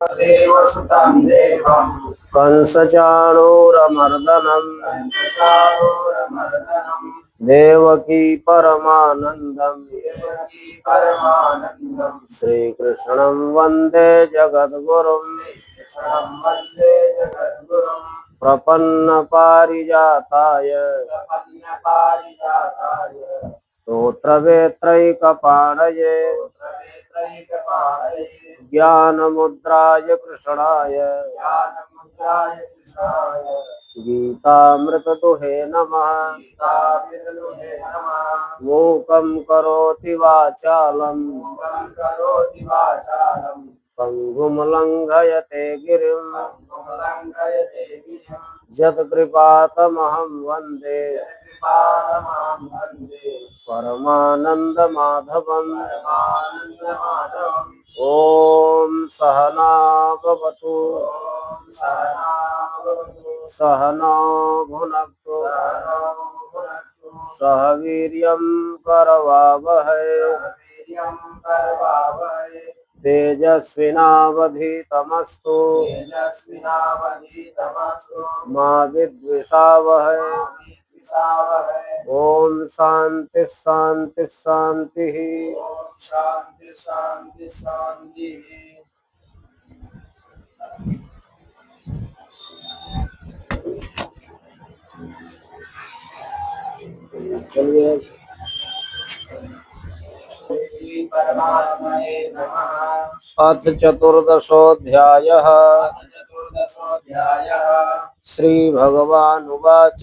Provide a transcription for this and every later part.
देवसुतं देवं कंसचाणूरमर्दनम् देवकी परमानंदम श्रीकृष्णं वंदे जगद्गुरुं प्रपन्न पारिजाताय स्तोत्रवेत्रैकपाणये ज्ञानमुद्राय कृष्णाय गीतामृतदुहे नमः। मूकं करोति वाचालं पंगुं लंघयते गिरिं यत्कृपातमहं वन्दे परमानन्दमाधवम्। ॐ सहना भवतु सहना भुनक्तु सह वीर्यं करवावहै तेजस्विनावधीतमस्तु मा विद्विषावहै। ओम शांति शांति शांति। शांति शांति शांति। चलिए परमात्मने नमः। अथ चतुर्दशोऽध्यायः। श्री भगवानुवाच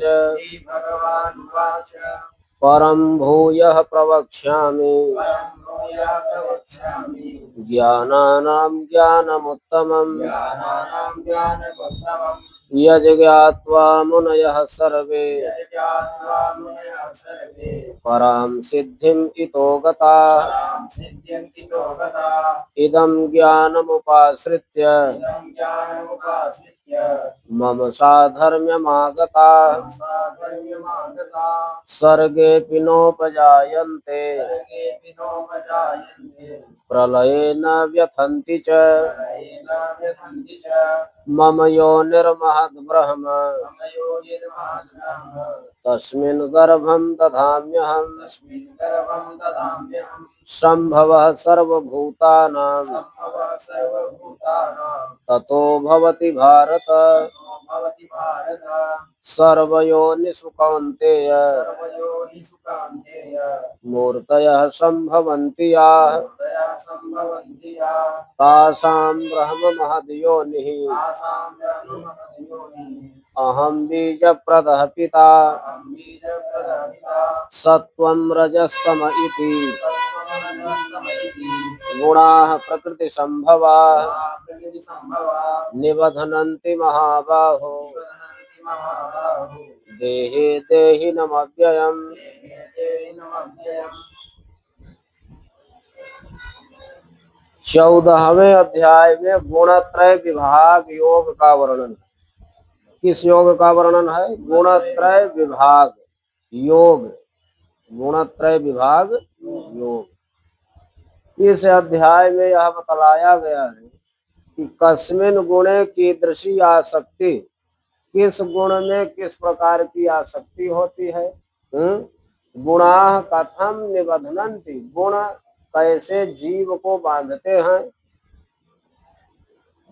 परं भूयः प्रवक्ष्यामि ज्ञानानां ज्ञानमुत्तमम् यज्ञात्वा मुनयः सर्वे परां सिद्धिम् इतो गताः। इदं ज्ञानमुपाश्रित्य मम साधर्म्यमागताः सर्गेऽपि नोपजायन्ते प्रलये न व्यथन्ति च। मम योनिर्महद्ब्रह्म तस्मिन् गर्भं दधाम्यहम्। सम्भवः सर्वभूतानां ततो भवति भारत। सर्वयोनिषु कौन्तेय मूर्तयः सम्भवन्ति याः तासां ब्रह्म महद्योनिः अहं बीजप्रदः पिता। सत्त्वं रजस्तम इति गुणाः प्रकृतिसम्भवाः निबध्नन्ति महाबाहो देहे देहिनमव्ययम्। 14वें अध्याय में गुणत्रय विभाग योग का वर्णन। किस योग का वर्णन है? गुणत्रय विभाग योग। गुणत्रय विभाग योग। इस अध्याय में यह बतलाया गया है कि कस्मिन गुणे कीदृशी आसक्ति, किस गुण में किस प्रकार की आसक्ति होती है। गुणाः कथम निबध्नन्ति, गुण कैसे जीव को बांधते हैं।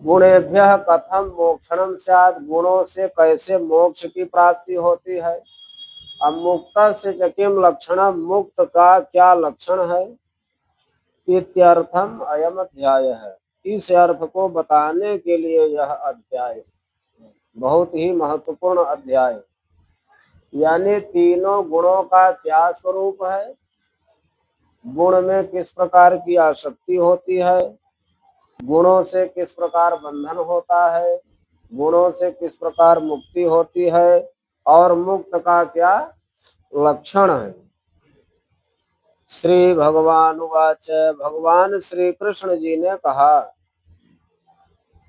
गुणेभ्यः कथम मोक्षणम स्यात्, गुणों से कैसे मोक्ष की प्राप्ति होती है। अब मुक्त से किम लक्षणम, मुक्त का क्या लक्षण है। इत्यर्थम अयम अध्याय है। इस अर्थ को बताने के लिए यह अध्याय बहुत ही महत्वपूर्ण अध्याय। यानी तीनों गुणों का क्या स्वरूप है, गुण में किस प्रकार की आसक्ति होती है, गुणों से किस प्रकार बंधन होता है, गुणों से किस प्रकार मुक्ति होती है, और मुक्त का क्या लक्षण है। श्री भगवान उवाच, भगवान श्री कृष्ण जी ने कहा,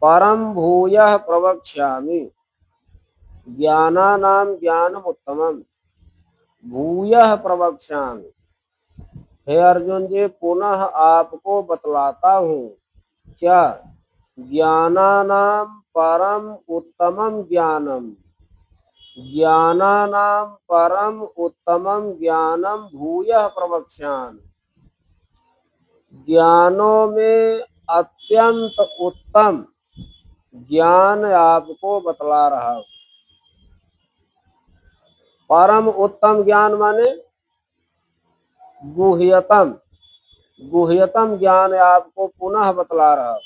परम भूयः प्रवक्ष्यामि ज्ञानानां ज्ञानमुत्तमम्। भूयः प्रवक्ष्यामि, हे अर्जुन जी पुनः आपको बतलाता हूँ। क्या? ज्ञानानां परम उत्तमं ज्ञानम, ज्ञानानां परम उत्तमं ज्ञानम भूयः प्रवक्ष्यामि। ज्ञानों में अत्यंत उत्तम ज्ञान आपको बतला रहा हूं। परम उत्तम ज्ञान माने गुह्यतम, गुह्यतम ज्ञान आपको पुनः बतला रहा हूं।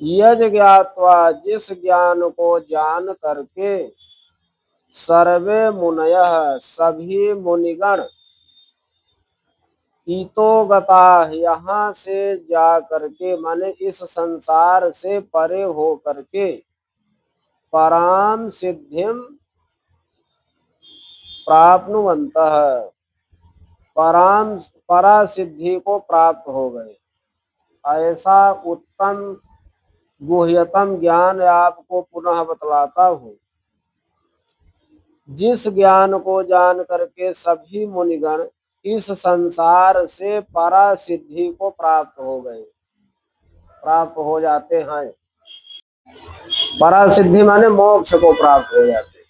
यज ज्ञात्वा, जिस ज्ञान को जान करके सर्वे मुनयः, सभी मुनिगण इतो गता, यहाँ से जा करके माने इस संसार से परे हो करके पराम सिद्धिम प्राप्नुवन्तः, परा सिद्धि को प्राप्त हो गए। ऐसा उत्तम गुह्यतम ज्ञान आपको पुनः बतलाता हूँ। जिस ज्ञान को जान करके सभी मुनिगण इस संसार से परा सिद्धि को प्राप्त हो गए, प्राप्त हो जाते हैं। परा सिद्धि माने मोक्ष को प्राप्त हो जाते,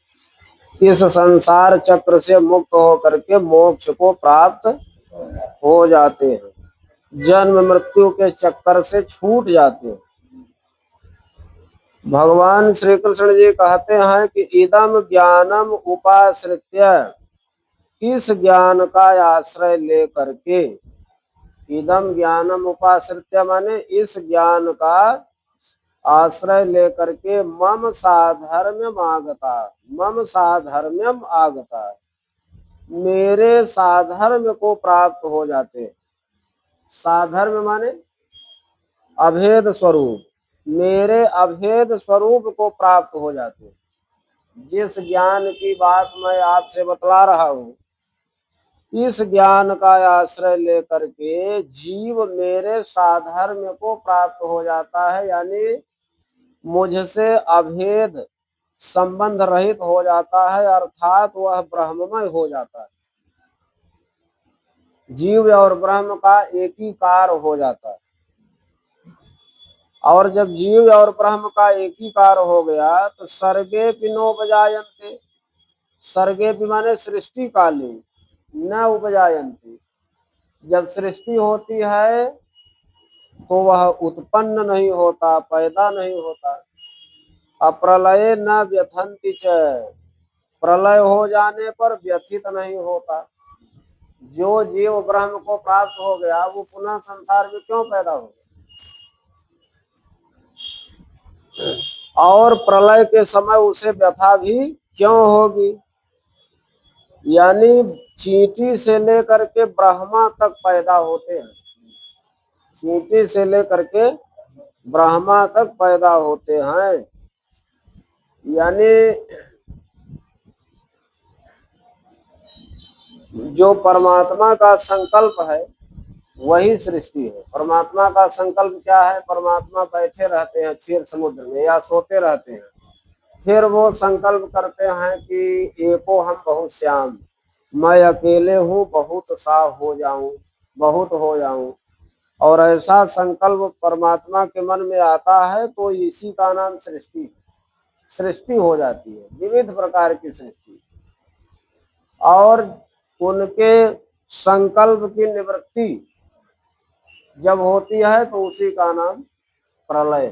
इस संसार चक्र से मुक्त हो करके मोक्ष को प्राप्त हो जाते हैं, जन्म मृत्यु के चक्कर से छूट जाते हैं। भगवान श्री कृष्ण जी कहते हैं कि इदम ज्ञानम उपाश्रित्य, इस ज्ञान का आश्रय ले करके, इदम ज्ञानम उपाश्रित्य माने इस ज्ञान का आश्रय ले करके मम साधर्म्यम आगता, मम साधर्म्यम आगता, मेरे साधर्म्य को प्राप्त हो जाते। साधर्म्य माने अभेद स्वरूप, मेरे अभेद स्वरूप को प्राप्त हो जाते। जिस ज्ञान की बात मैं आपसे बतला रहा हूं, इस ज्ञान का आश्रय लेकर के जीव मेरे साधर्म्य को प्राप्त हो जाता है, यानी मुझसे अभेद संबंध रहित हो जाता है, अर्थात वह ब्रह्ममय हो जाता है। जीव और ब्रह्म का एक ही कार हो जाता है। और जब जीव और ब्रह्म का एक ही कार हो गया तो सर्गे पिनो उपजायन्ते, सर्गे पि माने सृष्टि काले, न उपजायन्ते, जब सृष्टि होती है तो वह उत्पन्न नहीं होता, पैदा नहीं होता। अप्रलये न व्यथन्ति च, प्रलय हो जाने पर व्यथित नहीं होता। जो जीव ब्रह्म को प्राप्त हो गया वो पुनः संसार में क्यों पैदा हो गया? और प्रलय के समय उसे व्यथा भी क्यों होगी? यानी चींटी से लेकर के ब्रह्मा तक पैदा होते हैं, चींटी से लेकर के ब्रह्मा तक पैदा होते हैं। यानी जो परमात्मा का संकल्प है वही सृष्टि है। परमात्मा का संकल्प क्या है? परमात्मा बैठे रहते हैं क्षीर समुद्र में या सोते रहते हैं, फिर वो संकल्प करते हैं कि एको हम बहुत श्याम, मैं अकेले हूँ बहुत सा हो जाऊं, बहुत हो जाऊं। और ऐसा संकल्प परमात्मा के मन में आता है तो इसी का नाम सृष्टि, सृष्टि हो जाती है, विविध प्रकार की सृष्टि। और उनके संकल्प की निवृत्ति जब होती है तो उसी का नाम प्रलय है।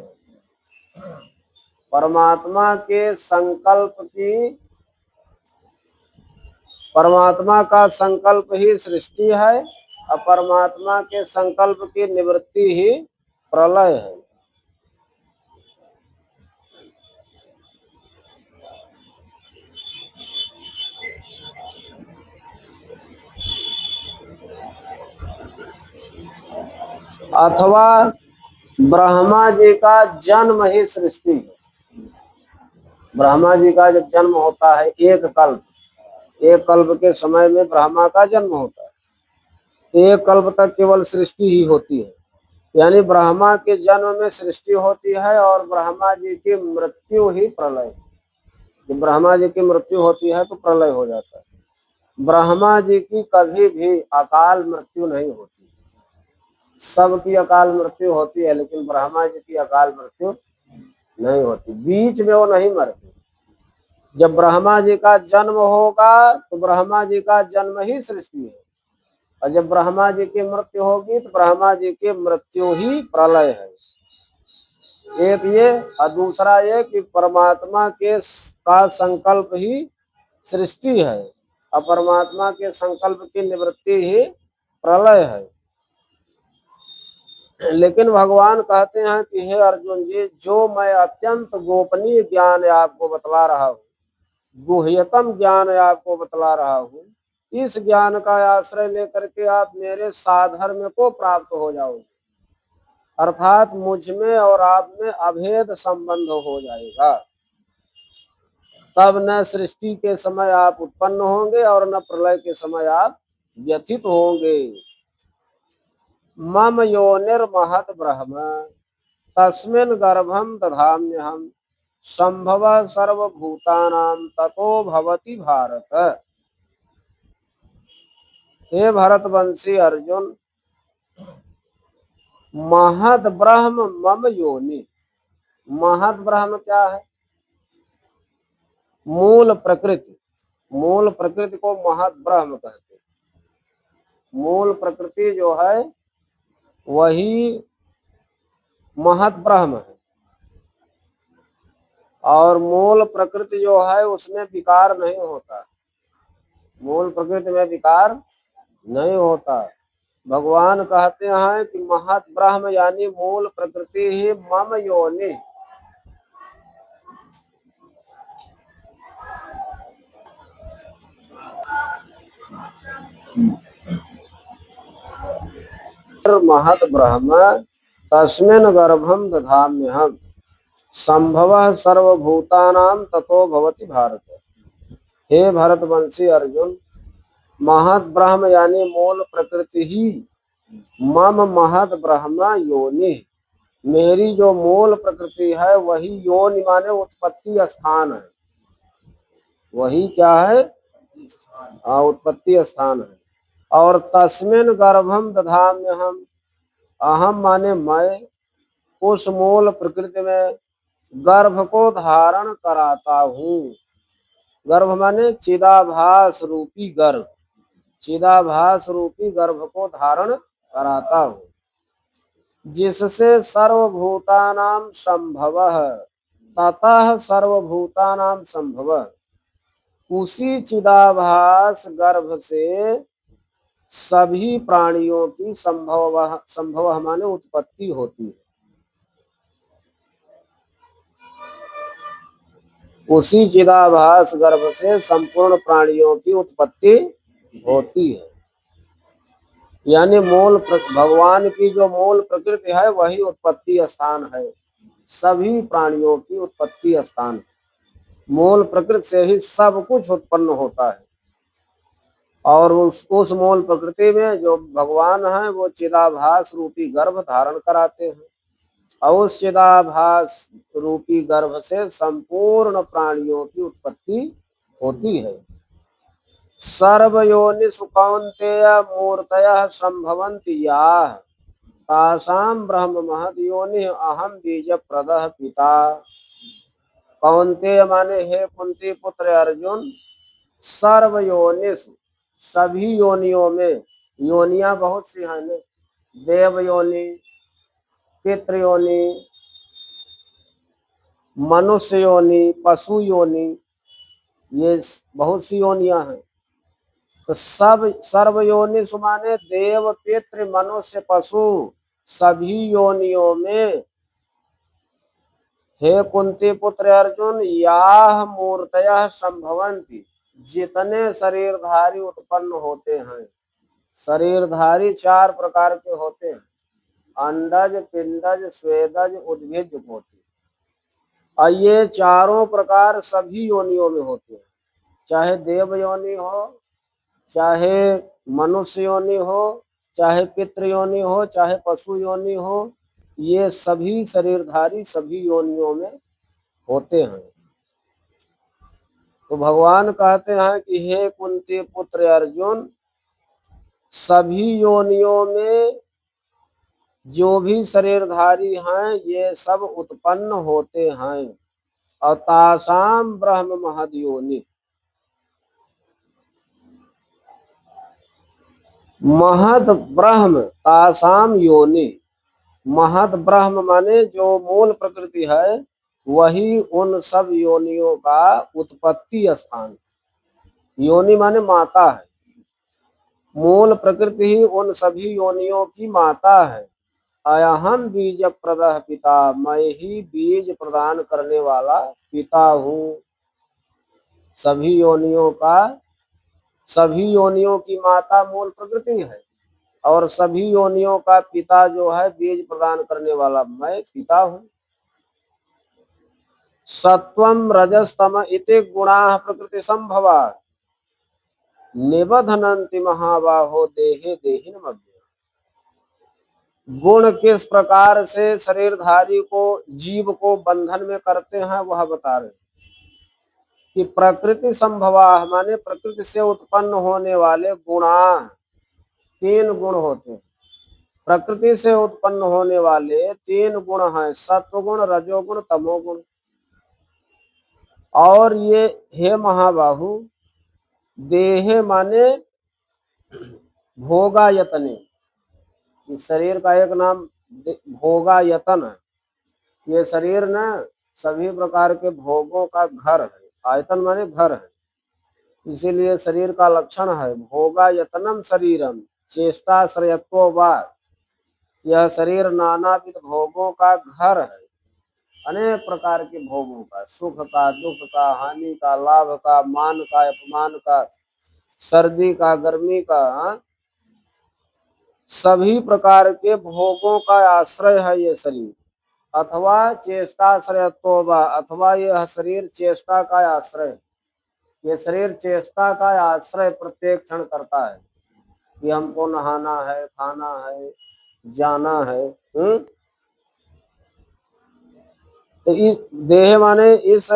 परमात्मा के संकल्प की, परमात्मा का संकल्प ही सृष्टि है और परमात्मा के संकल्प की निवृत्ति ही प्रलय है। अथवा ब्रह्मा जी का जन्म ही सृष्टि है। ब्रह्मा जी का जब जन्म होता है, एक कल्प के समय में ब्रह्मा का जन्म होता है, एक कल्प तक केवल सृष्टि ही होती है। यानी ब्रह्मा के जन्म में सृष्टि होती है और ब्रह्मा जी की मृत्यु ही प्रलय। जब ब्रह्मा जी की मृत्यु होती है तो प्रलय हो जाता है। ब्रह्मा जी की कभी भी अकाल मृत्यु नहीं होती, सबकी अकाल मृत्यु होती है, लेकिन ब्रह्मा जी की अकाल मृत्यु नहीं होती, बीच में वो नहीं मरते। जब ब्रह्मा जी का जन्म होगा तो ब्रह्मा जी का जन्म ही सृष्टि है, और जब ब्रह्मा जी की मृत्यु होगी तो ब्रह्मा जी की मृत्यु ही प्रलय है। एक ये, और दूसरा ये कि परमात्मा के का संकल्प ही सृष्टि है, और परमात्मा के संकल्प की निवृत्ति ही प्रलय है। लेकिन भगवान कहते हैं कि हे अर्जुन जी, जो मैं अत्यंत गोपनीय ज्ञान आपको बतला रहा हूँ, गुह्यतम ज्ञान आपको बतला रहा हूँ, इस ज्ञान का आश्रय लेकर के आप मेरे साधर्म्य को प्राप्त हो जाओगे, अर्थात मुझ में और आप में अभेद संबंध हो जाएगा। तब न सृष्टि के समय आप उत्पन्न होंगे और न प्रलय के समय आप व्यथित होंगे। मम योनिर्महत ब्रह्म तस्मिन् गर्भं दधाम्यहम् संभवः सर्वभूतानां ततो भवति भारत। हे भरतवंशी अर्जुन, महत ब्रह्म मम योनि। महत ब्रह्म क्या है? मूल प्रकृति। मूल प्रकृति को महत ब्रह्म कहते हैं। मूल प्रकृति जो है वही महत ब्रह्म है, और मूल प्रकृति जो है उसमें विकार नहीं होता। मूल प्रकृति में विकार नहीं होता। भगवान कहते हैं कि महत ब्रह्म यानी मूल प्रकृति ही मम योनि। महत ब्रह्म तस्मिन् गर्भं दधाम्यहम् संभवः सर्वभूतानां ततो भवति भारत। हे भरतवंशी अर्जुन, महत ब्रह्म यानी मूल प्रकृति ही मम महत ब्रह्म योनि, मेरी जो मूल प्रकृति है वही योनि माने उत्पत्ति स्थान है। वही क्या है? उत्पत्ति स्थान है। और तस्मिन् गर्भं दधाम्यहम्, अहम माने मैं, उस मूल प्रकृति में गर्भ को धारण कराता हूँ। गर्भ माने चिदाभास रूपी गर्भ, चिदाभास रूपी गर्भ को धारण कराता हूँ, जिससे सर्वभूतानां संभवः, ततः सर्वभूतानां संभवः, उसी चिदाभास गर्भ से सभी प्राणियों की संभव माने उत्पत्ति होती है। उसी चिदाभास गर्भ से संपूर्ण प्राणियों की उत्पत्ति होती है। यानी मूल भगवान की जो मूल प्रकृति है वही उत्पत्ति स्थान है, सभी प्राणियों की उत्पत्ति स्थान। मूल प्रकृति से ही सब कुछ उत्पन्न होता है, और उस मूल प्रकृति में जो भगवान है वो चिदाभास रूपी गर्भ धारण कराते हैं, और उस चिदाभास रूपी गर्भ से संपूर्ण प्राणियों की उत्पत्ति होती है। सर्वयोनिषु कौन्तेय मूर्तयः संभवन्ति याः, तासां ब्रह्म महद् योनिः अहं बीजप्रदः पिता। कौन्तेय माने हे कुंती पुत्र अर्जुन, सर्वयोनिषु सभी योनियों में, योनियां बहुत सी हैं ने, देव योनि, पितृ योनि, मनुष्य योनि, पशु योनि, ये बहुत सी योनियां हैं। तो सब सर्वयोनिषु माने देव, पितृ, मनुष्य, पशु, सभी योनियों में हे कुंती पुत्र अर्जुन, याह मूर्तयः संभवन्ति, जितने शरीरधारी उत्पन्न होते हैं। शरीरधारी चार प्रकार के होते हैं, अंडज, पिंडज, स्वेदज, उद्भिज, कोटि। और ये चारों प्रकार सभी योनियों में होते हैं, चाहे देव योनि हो, चाहे मनुष्य योनि हो, चाहे पितृ योनि हो, चाहे पशु योनि हो, ये सभी शरीरधारी सभी योनियों में होते हैं। तो भगवान कहते हैं कि हे कुंती पुत्र अर्जुन, सभी योनियों में जो भी शरीरधारी हैं ये सब उत्पन्न होते हैं। और तासाम ब्रह्म महद योनि, महद ब्रह्म तासाम योनि, महद ब्रह्म माने जो मूल प्रकृति है वही उन सब योनियों का उत्पत्ति स्थान। योनि माने माता है, मूल प्रकृति ही उन सभी योनियों की माता है। अयहम बीज प्रदः पिता, मैं ही बीज प्रदान करने वाला पिता हूँ। सभी योनियों का, सभी योनियों की माता मूल प्रकृति है और सभी योनियों का पिता जो है बीज प्रदान करने वाला मैं पिता हूँ। सत्वम रजस्तम इति गुणाः प्रकृति संभवा, निबधनन्ति महाबाहो देहे देहिनमव्ययम्। गुण किस प्रकार से शरीरधारी को, जीव को बंधन में करते हैं वह बता रहे कि प्रकृति संभवा माने प्रकृति से उत्पन्न होने वाले गुणा, तीन गुण होते हैं। प्रकृति से उत्पन्न होने वाले तीन गुण हैं, सत्वगुण, रजोगुण, तमोगुण। और ये हे महाबाहु, देह माने भोगायतने, इस शरीर का एक नाम भोगायतन है। ये शरीर न सभी प्रकार के भोगों का घर है। आयतन माने घर है, इसीलिए शरीर का लक्षण है भोगायतनम शरीरम चेष्टाश्रयत्व वा। यह शरीर नानाविध भोगों का घर है, अनेक प्रकार के भोगों का, सुख का, दुख का, हानि का, लाभ का, मान का, अपमान का, सर्दी का, गर्मी का, सभी प्रकार के भोगों का आश्रय है ये शरीर। अथवा चेष्टाश्रयत्व, अथवा यह शरीर चेष्टा का आश्रय, ये शरीर चेष्टा का आश्रय प्रत्येक क्षण करता है कि हमको नहाना है, खाना है, जाना है। तो इस देह माने इस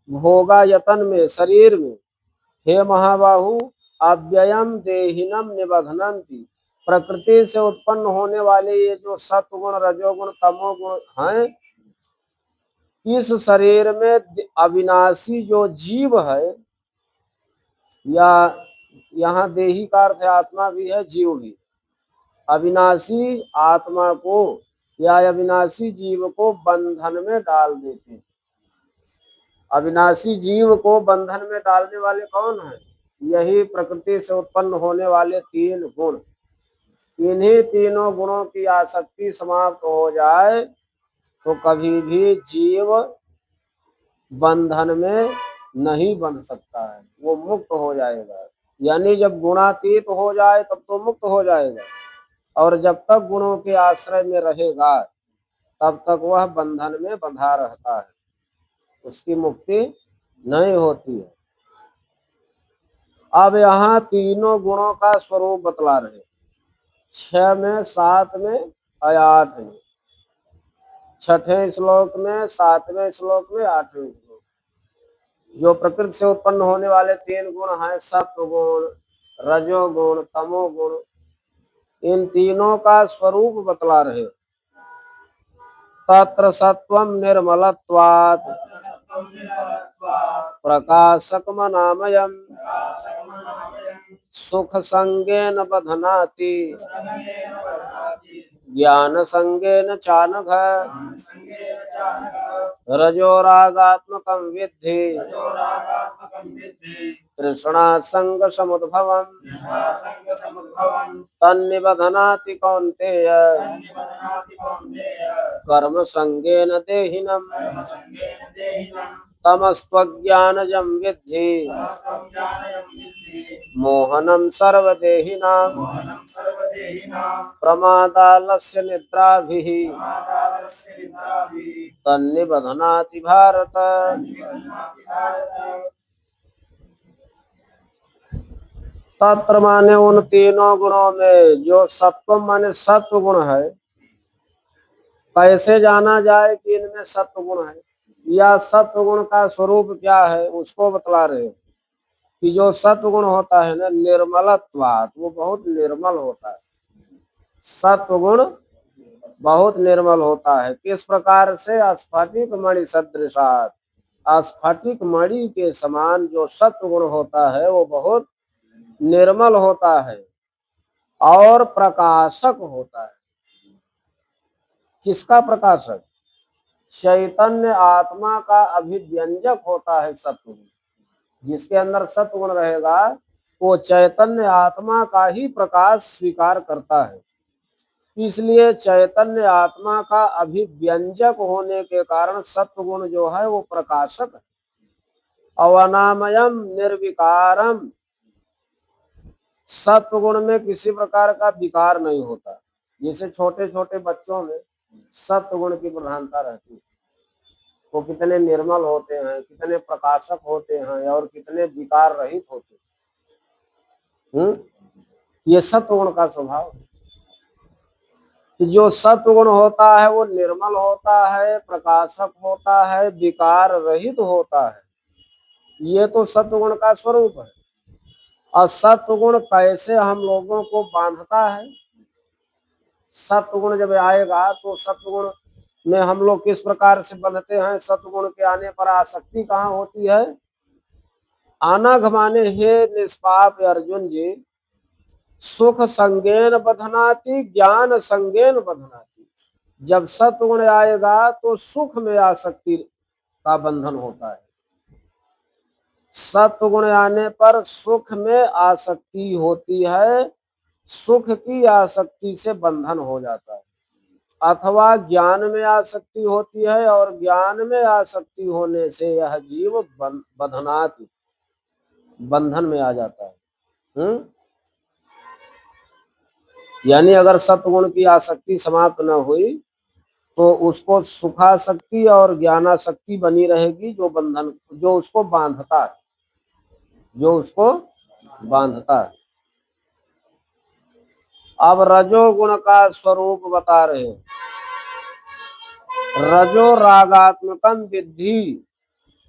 भोगायतन में, शरीर में, हे महाबाहु, अव्ययम देहिनम निबधनन्ति, प्रकृति से उत्पन्न होने वाले ये जो सत्वगुण, रजोगुण, तमोगुण हैं, इस शरीर में अविनाशी जो जीव है, या यहाँ देही का अर्थ आत्मा भी है, जीव भी, अविनाशी आत्मा को या अविनाशी जीव को बंधन में डाल देते हैं। अविनाशी जीव को बंधन में डालने वाले कौन है? यही प्रकृति से उत्पन्न होने वाले तीन गुण। इन्हीं तीनों गुणों की आसक्ति समाप्त हो जाए तो कभी भी जीव बंधन में नहीं बन सकता है, वो मुक्त हो जाएगा। यानी जब गुणातीत हो जाए तब तो मुक्त हो जाएगा, और जब तक गुणों के आश्रय में रहेगा तब तक वह बंधन में बंधा रहता है, उसकी मुक्ति नहीं होती है। अब यहाँ तीनों गुणों का स्वरूप बतला रहे, 6 में, 7 में, 8 में, 6ठे श्लोक में, 7वें श्लोक में, 8वें श्लोक। जो प्रकृति से उत्पन्न होने वाले तीन गुण हैं, सत्वगुण, रजोगुण, तमोगुण, इन तीनों का स्वरूप बतला रहे। तत्र सत्वं निर्मलत्वात् प्रकाशकमनामयम् सुख संगेन बध्नाति ज्ञान संगेन चानघ रजोरागात्मकं विद्धि तृष्णा संग समुद्भवम् तन्निबध्नाति कौन्तेय कर्म संगेन देहिनम् तमस्त्वज्ञानजं विद्धि मोहनं सर्वदेहिनां प्रमादालस्य निद्राभिः तन्निबध्नाति भारत। तत्र माने उन तीनों गुणों में, जो सत्व माने सत्व गुण है, कैसे जाना जाए कि इनमें सत्व गुण है, या सत्व गुण का स्वरूप क्या है उसको बतला रहे कि जो सत्व गुण होता है ना, निर्मलत्वात्, वो बहुत निर्मल होता है। सत्व गुण बहुत निर्मल होता है। किस प्रकार से? स्फटिक मणि सदृशात, स्फटिक मणि के समान जो सत्व गुण होता है वो बहुत निर्मल होता है और प्रकाशक होता है। किसका प्रकाशक? चैतन्य आत्मा का अभिव्यंजक होता है सत्व गुण। जिसके अंदर सत्व गुण रहेगा वो चैतन्य आत्मा का ही प्रकाश स्वीकार करता है। इसलिए चैतन्य आत्मा का अभिव्यंजक होने के कारण सत्व गुण जो है वो प्रकाशक है। अवनामयम निर्विकारम, सत्व गुण में किसी प्रकार का विकार नहीं होता। जैसे छोटे छोटे बच्चों में सत्व गुण की प्रधानता रहती है, वो कितने निर्मल होते हैं, कितने प्रकाशक होते हैं और कितने विकार रहित होते हैं। ये सत्व गुण का स्वभाव है कि जो सत्व गुण होता है वो निर्मल होता है, प्रकाशक होता है, विकार रहित होता है। ये तो सत्व गुण का स्वरूप है। और सत्व गुण कैसे हम लोगों को बांधता है? सत्व गुण जब आएगा तो सत्व गुण में हम लोग किस प्रकार से बंधते हैं? सत्व गुण के आने पर आसक्ति कहाँ होती है? आना घमाने हे निष्पाप अर्जुन जी, सुख संगेन बधनाति ज्ञान संगेन बधनाति। जब सत्व गुण आएगा तो सुख में आसक्ति का बंधन होता है। सत्व गुण आने पर सुख में आसक्ति होती है, सुख की आसक्ति से बंधन हो जाता है। अथवा ज्ञान में आसक्ति होती है और ज्ञान में आसक्ति होने से यह जीव बंधनाति, बंधन में आ जाता है। यानी अगर सत्वगुण की आसक्ति समाप्त न हुई तो उसको सुखासक्ति और ज्ञानासक्ति बनी रहेगी, जो बंधन, जो उसको बांधता है, जो उसको बांधता है। अब रजोगुण का स्वरूप बता रहे हैं। रजो रागात्मकम विद्धि,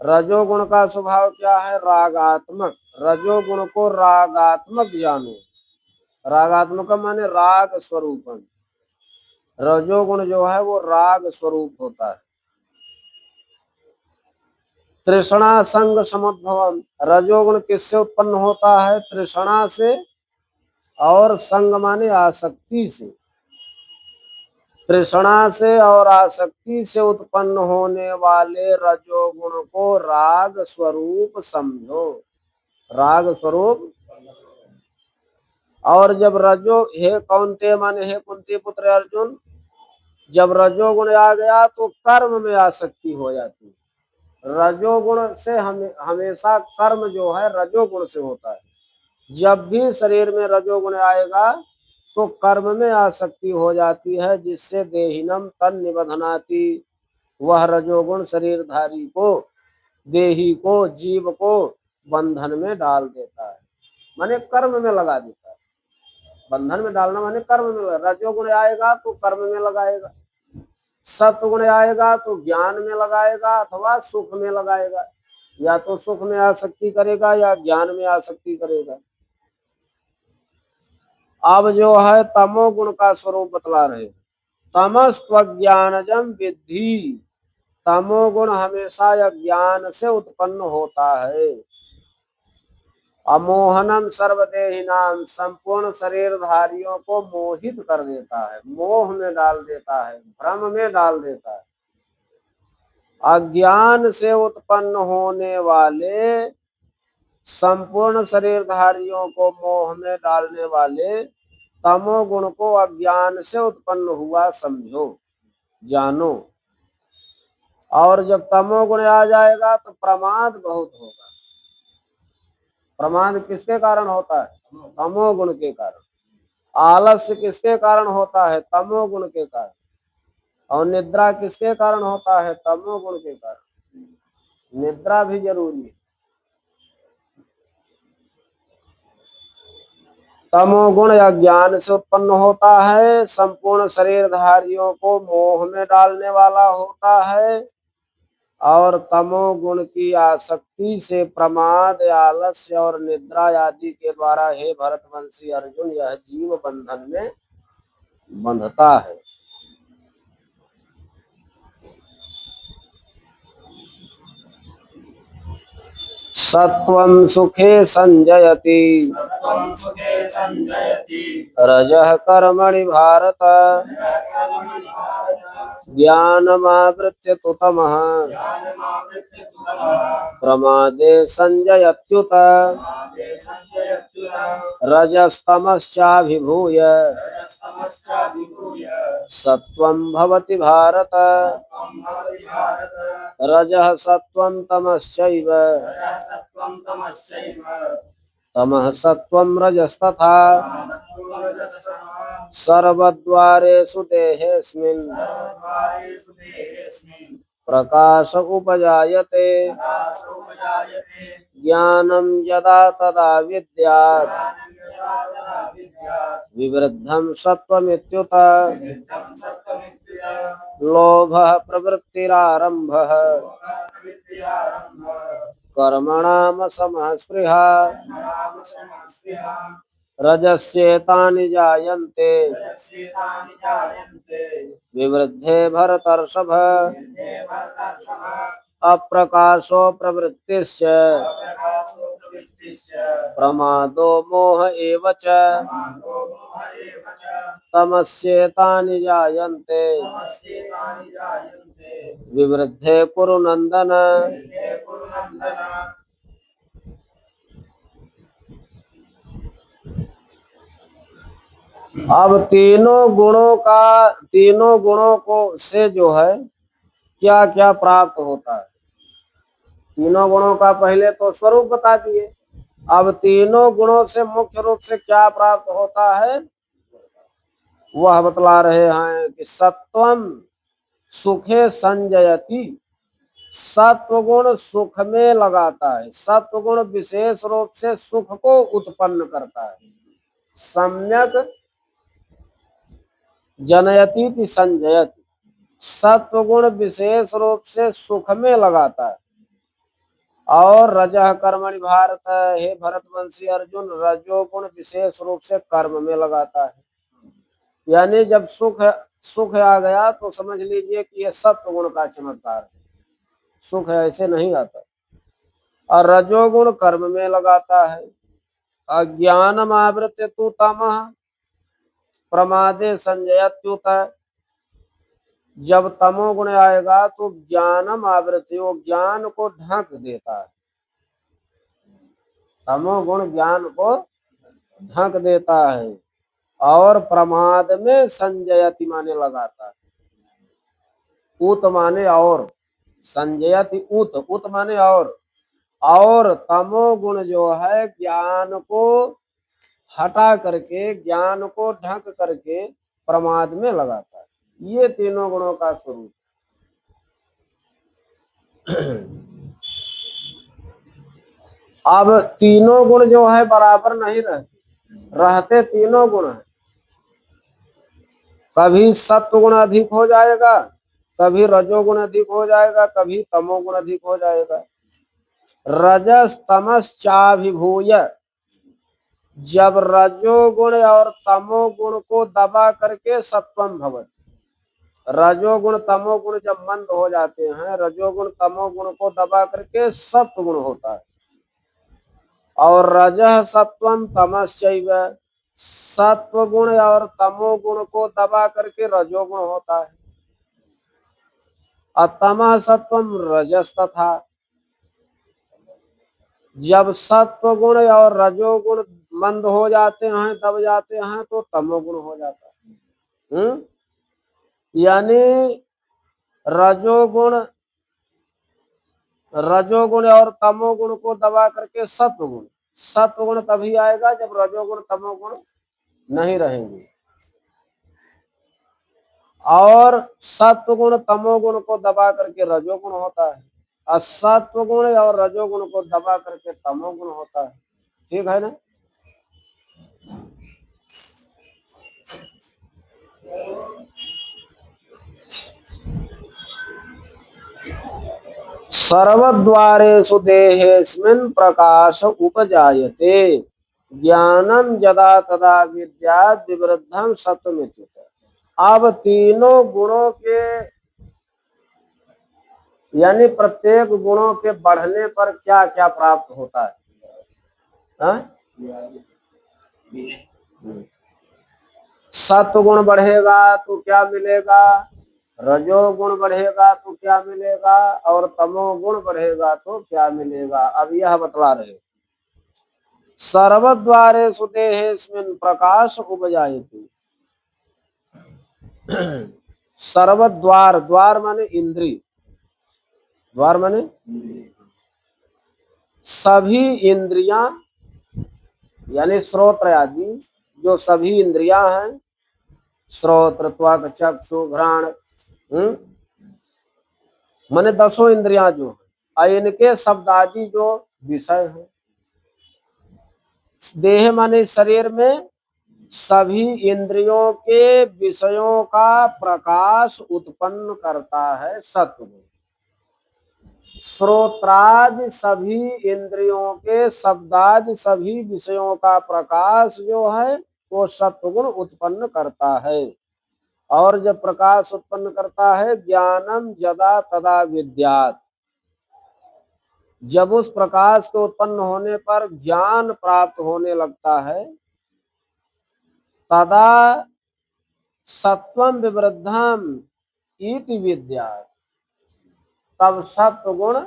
रजोगुण का स्वभाव क्या है? रागात्मक। रजोगुण को रागात्मक जानो। रागात्मक माने राग स्वरूपम। रजोगुण जो है वो राग स्वरूप होता है। तृष्णा संग समुद्भवम, रजोगुण किससे उत्पन्न होता है? तृष्णा से, और संग माने आसक्ति से। तृष्णा से और आसक्ति से उत्पन्न होने वाले रजोगुण को राग स्वरूप समझो, राग स्वरूप। और जब रजो, हे कौन्ते माने हे कुंती पुत्र अर्जुन, जब रजोगुण आ गया तो कर्म में आसक्ति हो जाती है। रजोगुण से हमेशा कर्म जो है रजोगुण से होता है। जब भी शरीर में रजोगुण आएगा तो कर्म में आसक्ति हो जाती है, जिससे देहिनम तन निबधनाति, वह रजोगुण शरीरधारी को, देही को, जीव को बंधन में डाल देता है, माने कर्म में लगा देता है। बंधन में डालना माने कर्म में। रजोगुण आएगा तो कर्म में लगाएगा, सत्वगुण आएगा तो ज्ञान में लगाएगा अथवा सुख में लगाएगा। या तो सुख में आसक्ति करेगा या ज्ञान में आसक्ति करेगा। अब जो है तमोगुण का स्वरूप बतला रहे। तमस्त्वज्ञानजम विद्धि, तमोगुण हमेशा अज्ञान से उत्पन्न होता है। अमोहनम सर्वदेहिनाम, संपूर्ण शरीरधारियों को मोहित कर देता है, मोह में डाल देता है, भ्रम में डाल देता है। अज्ञान से उत्पन्न होने वाले, संपूर्ण शरीरधारियों को मोह में डालने वाले तमोगुण को अज्ञान से उत्पन्न हुआ समझो, जानो। और जब तमोगुण आ जाएगा तो प्रमाद बहुत होगा। प्रमाद किसके कारण होता है? तमोगुण के कारण। आलस्य किसके कारण होता है? तमोगुण के कारण। और निद्रा किसके कारण होता है? तमोगुण के कारण। निद्रा भी जरूरी है। तमोगुण अज्ञान से उत्पन्न होता है, संपूर्ण शरीरधारियों को मोह में डालने वाला होता है, और तमोगुण की आसक्ति से प्रमाद, आलस्य और निद्रा आदि के द्वारा हे भरतवंशी अर्जुन यह जीव बंधन में बंधता है। सत्वं सुखे संजयति रजः कर्मणि भारत ज्ञानमावृत्य तु तमः प्रमादे संजयत्युत रजस्तमश्चाभिभूय सत्वं भवति भारत रजः सत्वं तमश्चैव तमः सत्वं रजस्तथा सर्वद्वारेषु देहेऽस्मिन् प्रकाश उपजायते ज्ञानं यदा तदा विद्यात् विवृद्धं सत्वमित्युत लोभः प्रवृत्तिरारम्भः कर्मणामसमः स्पृहा रजस्येतानि जायन्ते विवृद्धे भरतर्षभ अप्रकाशो प्रवृत्तिश्च प्रमादो मोह एव च तमस्येतानि जायन्ते विवृद्धे कुरु नन्दन। अब तीनों गुणों को से जो है क्या क्या प्राप्त होता है। तीनों गुणों का पहले तो स्वरूप बता दिए, अब तीनों गुणों से मुख्य रूप से क्या प्राप्त होता है वह बतला रहे हैं कि सत्वम सुखे संजयति। सत्व गुण सुख में लगाता है, सत्व गुण विशेष रूप से सुख को उत्पन्न करता है। सम्यक जनयति संजयति, सत्व गुण विशेष रूप से सुख में लगाता है। और रजः कर्मणि भारत, हे भरतवंशी अर्जुन, रजोगुण विशेष रूप से कर्म में लगाता है। यानी जब सुख आ गया तो समझ लीजिए कि यह सत्व गुण का चमत्कार है, सुख ऐसे नहीं आता। और रजोगुण कर्म में लगाता है। अज्ञानम आवृत्य तु तमः प्रमादे संजयत्युत, जब तमोगुण आएगा तो ज्ञानम आवृत्ति, वो ज्ञान को ढक देता है। तमोगुण ज्ञान को ढक देता है और प्रमाद में संजयति माने लगाता है। उत माने और, संजयति उत माने और तमोगुण जो है ज्ञान को हटा करके, ज्ञान को ढक करके प्रमाद में लगाता है। ये तीनों गुणों का स्वरूप। अब तीनों गुण जो है बराबर नहीं रहते तीनों गुण है। कभी सत्व गुण अधिक हो जाएगा, कभी रजोगुण अधिक हो जाएगा, कभी तमोगुण अधिक हो जाएगा। रजस तमश्चाभिभूय, जब रजोगुण और तमोगुण को दबा करके सत्वम भवति, रजोगुण तमोगुण जब मंद हो जाते हैं, रजोगुण तमोगुण को दबा करके सत्व गुण होता है। और रजः सत्वम तमश्चैव, सत्व गुण और तमोगुण को दबा करके रजोगुण होता है। अतमः सत्वम रजस्तथा, जब सत्व गुण और रजोगुण मंद हो जाते हैं, दब जाते हैं, तो तमोगुण हो जाता है। यानी रजोगुण और तमोगुण को दबा करके सत्वगुण तभी आएगा जब रजोगुण तमोगुण नहीं रहेंगे। और सत्वगुण तमोगुण को दबा करके रजोगुण होता है, और सत्वगुण और रजोगुण को दबा करके तमोगुण होता है। ठीक है ना। सर्वद्वारेषु देहेऽस्मिन् प्रकाश उपजायते ज्ञानम यदा तदा विद्यात् विवृद्धं सत्वमित्युत। अब तीनों गुणों के यानी प्रत्येक गुणों के बढ़ने पर क्या क्या प्राप्त होता है? हाँ? सत्वगुण बढ़ेगा तो क्या मिलेगा? रजोगुण बढ़ेगा तो क्या मिलेगा? और तमोगुण बढ़ेगा तो क्या मिलेगा? अब यह बतला रहे। सर्वद्वारेषु देहेस्मिन् प्रकाश उपजायते। सर्वद्वार, द्वार माने इंद्रिय, द्वार माने सभी इंद्रियां, यानी श्रोत्र आदि जो सभी इंद्रियां हैं, श्रोत्र, त्वक, चक्षु, घ्राण, माने 10 इंद्रियां जो है, इनके शब्द आदि जो विषय है। देह माने शरीर में सभी इंद्रियों के विषयों का प्रकाश उत्पन्न करता है सत्वगुण। श्रोत्रादि सभी इंद्रियों के शब्दादि सभी विषयों का प्रकाश जो है वो सत्वगुण उत्पन्न करता है। और जब प्रकाश उत्पन्न करता है, ज्ञानम यदा तदा विद्यात्, जब उस प्रकाश के उत्पन्न होने पर ज्ञान प्राप्त होने लगता है, तदा सत्वम विवृद्धम इति विद्यात्, तब सत्वगुण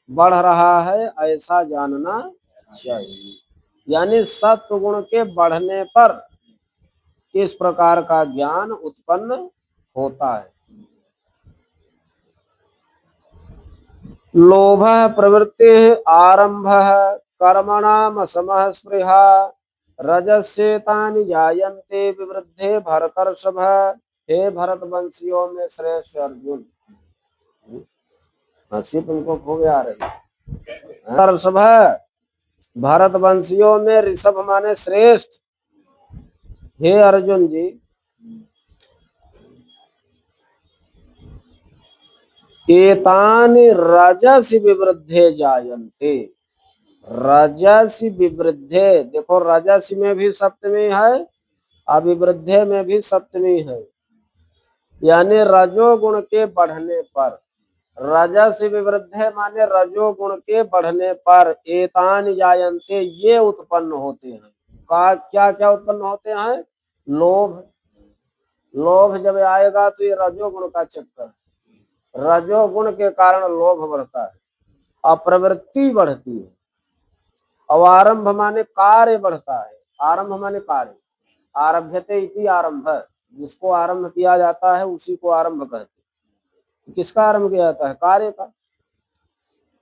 बढ़ रहा है ऐसा जानना चाहिए। यानी सत्वगुण के बढ़ने पर इस प्रकार का ज्ञान उत्पन्न होता है। लोभ प्रवृत्ति आरंभ कर्मणाम समः स्पृहा रजस्येतानि जायन्ते विवृद्धे भरतर्षभ। हे भरत वंशियों में श्रेष्ठ अर्जुन, हंसी तुमको खूब आ रही। ऋषभ, भरत वंशियों में ऋषभ माने श्रेष्ठ। हे अर्जुन जी, एतानि रजसि विवृद्धे जायन्ते। रजसि विवृद्धे, देखो रजस में भी सप्तमी है, अविवृद्धे में भी सप्तमी है। यानी रजोगुण के बढ़ने पर, रजस विवृद्धे माने रजोगुण के बढ़ने पर, एतानि जायन्ते ये उत्पन्न होते हैं। का क्या क्या उत्पन्न होते हैं? लोभ। लोभ जब आएगा तो ये रजोगुण का चक्कर, रजोगुण के कारण लोभ बढ़ता है, अप्रवृत्ति बढ़ती है। अवारंभ माने कार्य बढ़ता है, आरंभ माने कार्य, आरभ्यते इति आरंभ, जिसको आरंभ किया जाता है उसी को आरंभ कहते हैं। किसका आरंभ किया जाता है? कार्य का।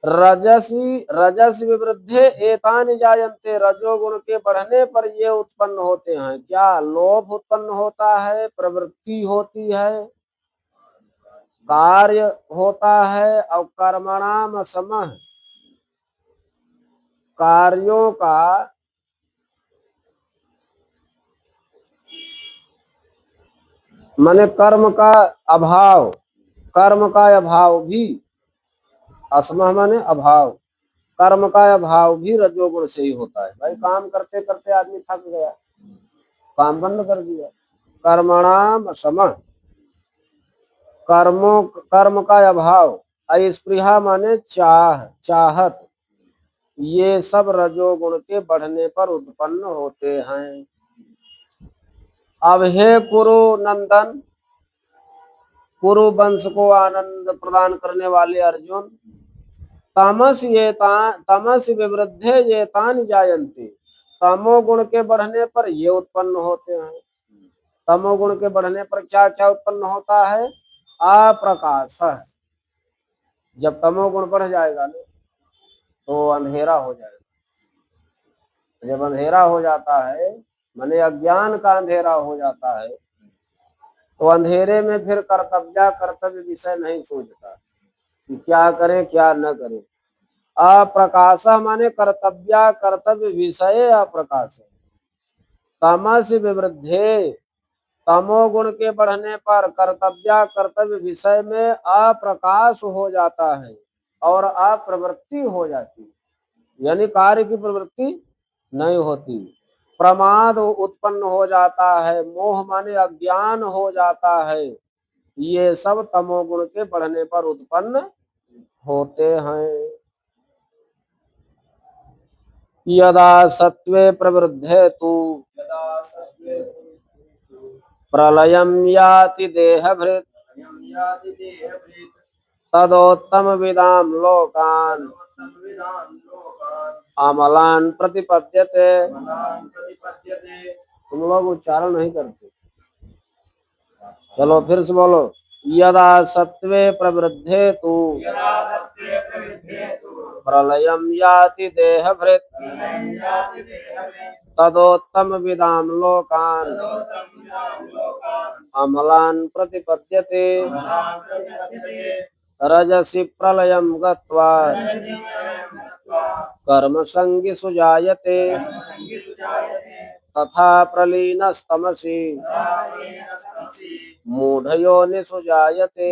रजस विवृद्धे एतानि जायन्ते, रजोगुण के बढ़ने पर ये उत्पन्न होते हैं। क्या? लोभ उत्पन्न होता है, प्रवृत्ति होती है, कार्य होता है, और कर्मणाम समः, कार्यों का माने कर्म का अभाव, कर्म का अभाव भी, असमः माने अभाव, कर्म का अभाव भी रजोगुण से ही होता है। भाई काम करते करते आदमी थक गया, काम बंद कर दिया। कर्मणाम समः, कर्म का अभाव, अस्पृहा माने चाह, चाहत, ये सब रजोगुण के बढ़ने पर उत्पन्न होते हैं। अब हे कुरु नंदन, कुरु वंश को आनंद प्रदान करने वाले अर्जुन, तमस विवृद्धे ये तानि जायन्ते, तमोगुण के बढ़ने पर ये उत्पन्न होते हैं। तमोगुण के बढ़ने पर क्या क्या उत्पन्न होता है? अप्रकाश। जब तमोगुण बढ़ जाएगा ना तो अंधेरा हो जाएगा। जब अंधेरा हो जाता है माने अज्ञान का अंधेरा हो जाता है, तो अंधेरे में फिर कर्तव्य विषय नहीं सोचता कि क्या करें क्या न करें। अप्रकाश माने कर्तव्य विषय अप्रकाश। तमस विवृद्धे, तमोगुण के बढ़ने पर कर्तव्य विषय में अप्रकाश हो जाता है और अप्रवृत्ति हो जाती है, यानी कार्य की प्रवृत्ति नहीं होती। प्रमाद उत्पन्न हो जाता है, मोह माने अज्ञान हो जाता है। ये सब तमोगुण के बढ़ने पर उत्पन्न होते हैं। यदा सत्वे प्रवृद्धे तु प्रलयं याति देहभृत् तदोत्तम विदां लोकान् अमलान प्रतिपद्यते। तुम लोग उच्चारण नहीं करते, चलो फिर से बोलो। यदा सत्वे प्रवृद्धे तु प्रलयं याति देहभृत् तदोत्तम विदां लोकान् अमलान प्रतिपद्यते। रजसि प्रलयं गत्वा कर्मसंगी सुजायते तथा प्रलीनस्तमसि मूढ़योनिषु जायते।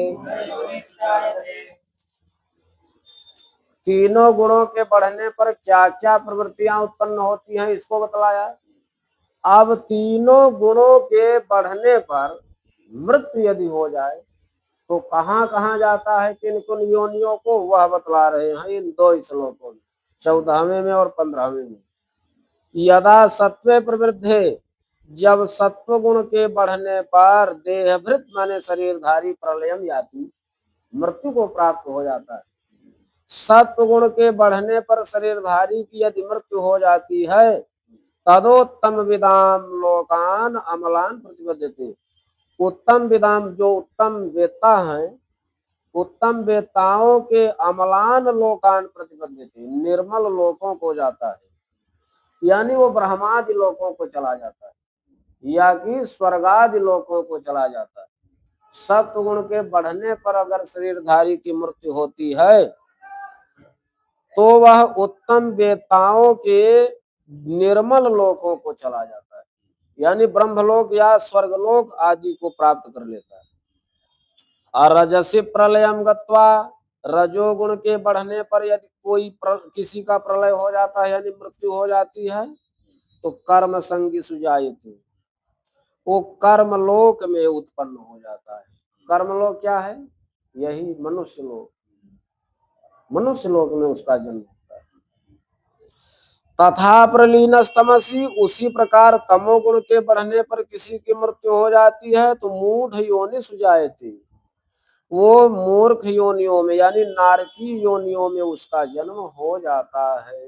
तीनों गुणों के बढ़ने पर क्या क्या प्रवृत्तियां उत्पन्न होती हैं इसको बतलाया। अब तीनों गुणों के बढ़ने पर मृत्यु यदि हो जाए तो कहां कहां जाता है, किन किन योनियों को, वह बतला रहे हैं इन दो श्लोकों में, 14वें में और 15वें में। यदा सत्वे प्रवृद्धे, जब सत्व गुण के बढ़ने पर देहभृत माने शरीरधारी प्रलयम याति, मृत्यु को प्राप्त हो जाता है। सत्व गुण के बढ़ने पर शरीरधारी की यदि मृत्यु हो जाती है तदोत्तम विदाम लोकान अमलान प्रतिपद्यते। उत्तम विदाम, जो उत्तम वेत्ता है, उत्तम वेत्ताओं के अमलान लोकान प्रतिपद्यते, निर्मल लोकों को जाता है, यानी वो ब्रह्मादि लोकों को चला जाता है या कि स्वर्गादि लोकों को चला जाता है। सत्व गुण के बढ़ने पर अगर शरीरधारी की मृत्यु होती है तो वह उत्तम वेत्ताओं के निर्मल लोकों को चला जाता है, यानी ब्रह्मलोक या स्वर्गलोक आदि को प्राप्त कर लेता है। और रजसी प्रलयम गत्वा, रजोगुण के बढ़ने पर यदि किसी का प्रलय हो जाता है यानी मृत्यु हो जाती है तो कर्म संगी सुजायते, वो कर्मलोक में उत्पन्न हो जाता है। कर्मलोक क्या है? यही मनुष्य लोक। मनुष्य लोक में उसका जन्म होता है। तथा प्रलीनस्तमसि, उसी प्रकार तमोगुण के बढ़ने पर किसी की मृत्यु हो जाती है तो मूढ़ योनि सुजायते, वो मूर्ख योनियों में यानी नारकी योनियों में उसका जन्म हो जाता है।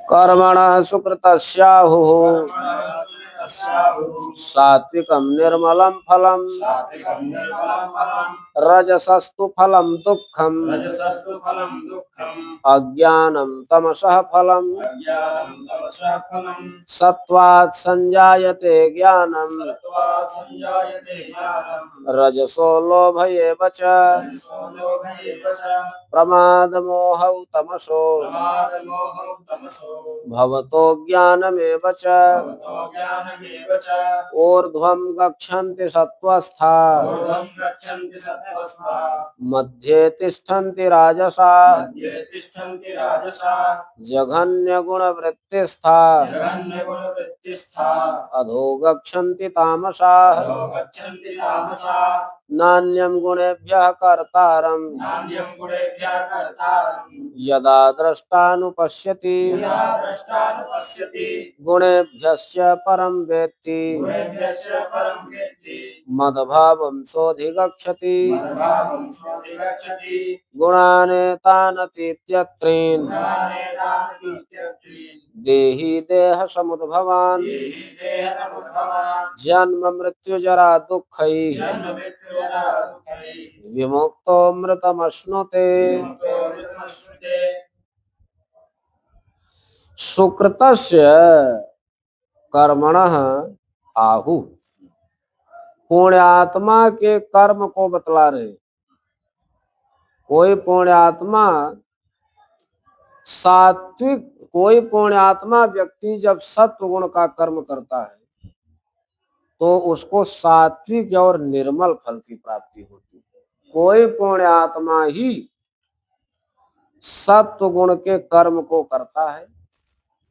कर्मणः सुकृतस्याहुः सात्विकं निर्मलं फलम् रजसस्तु फलं दुःखम् अज्ञानं तमसः फलम् सत्वात् संजायते ज्ञानं रजसो लोभ एव च प्रमाद मोहौ तमसो भवतो ज्ञानमेव च ऊर्ध्वं गच्छन्ति सत्त्वस्था मध्ये तिष्ठन्ति राजसा जघन्य गुण वृत्तिस्था अधो गच्छन्ति तामसाः नान्यं गुणेभ्यः कर्तारम् यदा द्रष्टानुपश्यति गुणेभ्यश्च परं वेत्ति मद्भावं सोऽधिगच्छति गुणानेतानतीत्यत्रीन् देहि देह समुद्भवान् जन्म मृत्यु जरा दुःखैः विमुक्तो मृतमश्नुते। सुकृतस्य कर्मणः आहु, पुण्यात्मा के कर्म को बतला रहे। कोई पुण्यात्मा सात्विक, कोई पुण्यात्मा व्यक्ति जब सत्व गुण का कर्म करता है तो उसको सात्विक और निर्मल फल की प्राप्ति होती है। कोई पुण्यात्मा ही सत्व गुण के कर्म को करता है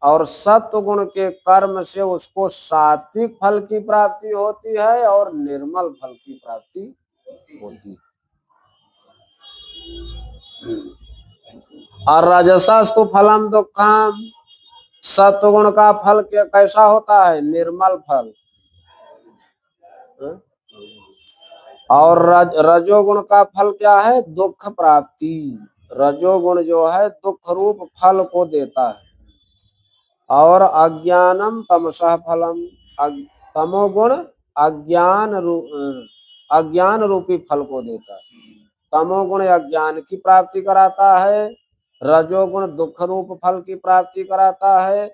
और सत्व गुण के कर्म से उसको सात्विक फल की प्राप्ति होती है और निर्मल फल की प्राप्ति होती है। और रजसस्तु फलम दुखम, सत्वगुण का फल कैसा होता है? निर्मल फल। और रजोगुण का फल क्या है? दुख प्राप्ति। रजोगुण जो है दुख रूप फल को देता है। और अज्ञानम तमसः फलम, तमोगुण अज्ञान रूपी फल को देता है। तमोगुण अज्ञान की प्राप्ति कराता है, रजोगुण दुख रूप फल की प्राप्ति कराता है,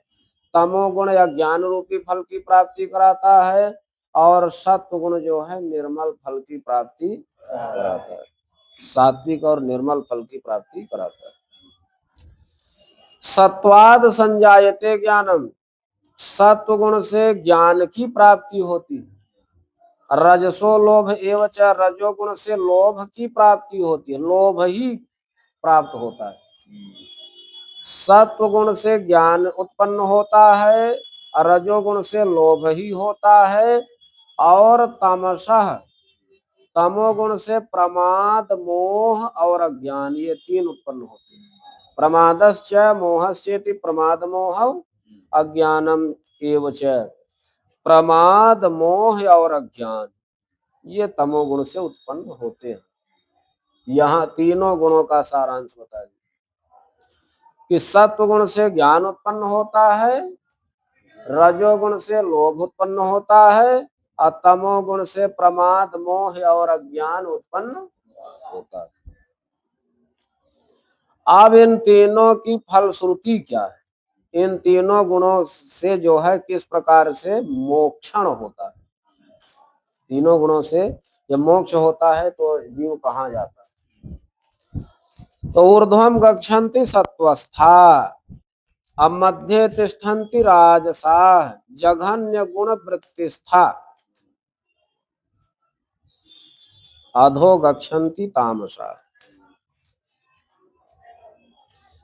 तमोगुण अज्ञान रूपी फल की प्राप्ति कराता है, और सत्व गुण जो है निर्मल फल की प्राप्ति कराता है। सात्विक और निर्मल फल की प्राप्ति कराता है। सत्वाद संजायते ज्ञानम, सत्व गुण से ज्ञान की प्राप्ति होती है। रजसो लोभ एवच, रजोगुण से लोभ की प्राप्ति होती है, लोभ ही प्राप्त होता है। सत्व गुण से ज्ञान उत्पन्न होता है, रजोगुण से लोभ ही होता है, और तमसः तमोगुण से प्रमाद मोह और अज्ञान, ये तीन उत्पन्न होते हैं। प्रमादश्च मोहश्चेति प्रमाद मोह अज्ञानम एवच, प्रमाद मोह और अज्ञान ये तमोगुण से उत्पन्न होते हैं। यहाँ तीनों गुणों का सारांश बता दिया कि सत्व गुण से ज्ञान उत्पन्न होता है, रजोगुण से लोभ उत्पन्न होता है, और तमोगुण से प्रमाद मोह और अज्ञान उत्पन्न होता है। अब इन तीनों की फलश्रुति क्या है? इन तीनों गुणों से जो है किस प्रकार से मोक्षण होता है? तीनों गुणों से जब मोक्ष होता है तो जीव कहाँ जाता है? तो ऊर्ध्वम गच्छन्ति सत्वस्था, अब मध्य तिष्ठन्ति राजसाः, जघन्य गुण वृत्तिस्था, अधो गच्छन्ति तामसाः।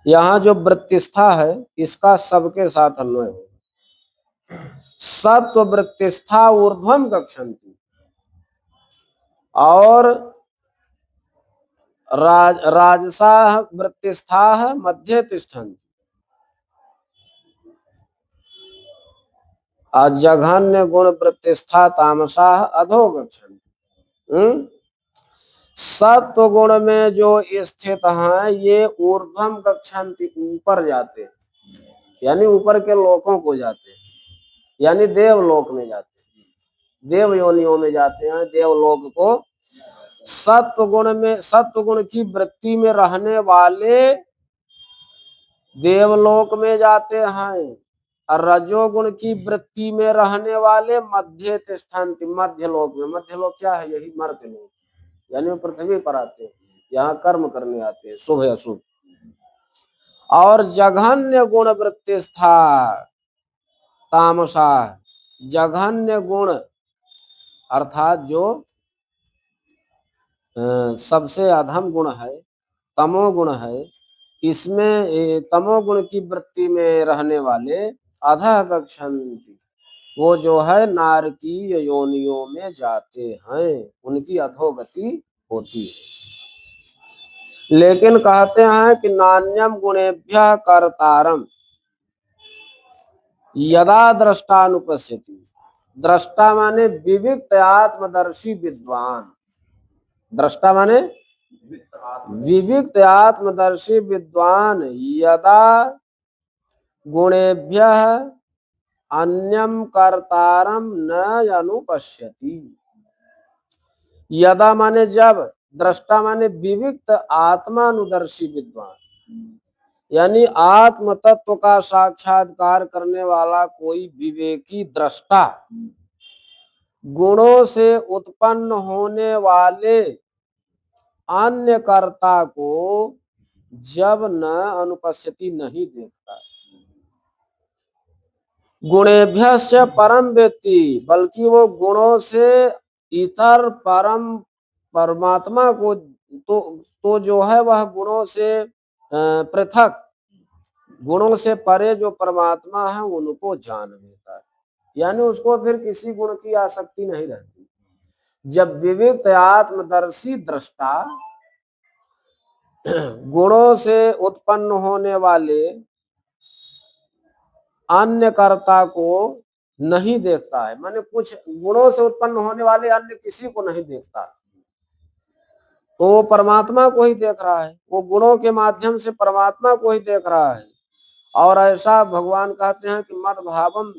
यहाँ जो वृत्तिस्था है इसका सबके साथ अन्वय होगा। सत्व वृत्तिस्था ऊर्ध्वम गच्छन्ति, और राजसाः वृत्तिस्थाः मध्ये तिष्ठन्ति, जघन्य गुण वृत्तिस्था तामसाः अधो गच्छन्ति। सत्व गुण में जो स्थित हैं ये ऊर्ध्वम गच्छन्ति, ऊपर जाते हैं, यानी ऊपर के लोकों को जाते हैं, यानी देवलोक में जाते हैं, देव योनियों में जाते हैं, देवलोक को। सत्व गुण की वृत्ति में रहने वाले देवलोक में जाते हैं, और रजोगुण की वृत्ति में रहने वाले मध्य तिष्ठन्ति, मध्य लोक में। मध्य लोक क्या है? यही मर्त्य लोक, यानी वो पृथ्वी पर आते हैं, यहाँ कर्म करने आते हैं, शुभ अशुभ। और जघन्य गुण वृत्तिस्था तामसा, जघन्य गुण अर्थात जो सबसे अधम गुण है, तमोगुण है, इसमें तमोगुण की वृत्ति में रहने वाले अधः गच्छन्ति, वो जो है नारकीय योनियों में जाते हैं, उनकी अधोगति होती है। लेकिन कहते हैं कि नान्यम गुणेभ्यः कर्तारम यदा दृष्टानुपश्यति, दृष्टा माने विविक्त आत्मदर्शी विद्वान, दृष्टा माने विविक्त आत्मदर्शी विद्वान, यदा गुणेभ्यः अन्यम कर्तारम न अनुपश्यति। यदा माने जब, दृष्टा माने विविक्त आत्मानुदर्शी विद्वान, यानी आत्म तत्व का साक्षात्कार करने वाला कोई विवेकी दृष्टा गुणों से उत्पन्न होने वाले अन्य कर्ता को जब न अनुपस्थिति नहीं देखता, गुणेभ्यस्य परम वेत्ति, बल्कि वो गुणों से इतर परम परमात्मा को तो जो है वह गुणों से पृथक, गुणों से परे जो परमात्मा है उनको जान लेता है, यानी उसको फिर किसी गुण की आसक्ति नहीं रहती। जब विविक्त आत्मदर्शी दृष्टा गुणों से उत्पन्न होने वाले अन्य कर्ता को नहीं देखता है, माने कुछ गुणों से उत्पन्न होने वाले अन्य किसी को नहीं देखता, तो वो परमात्मा को ही देख रहा है, वो गुणों के माध्यम से परमात्मा को ही देख रहा है। और ऐसा भगवान कहते हैं कि मद भावम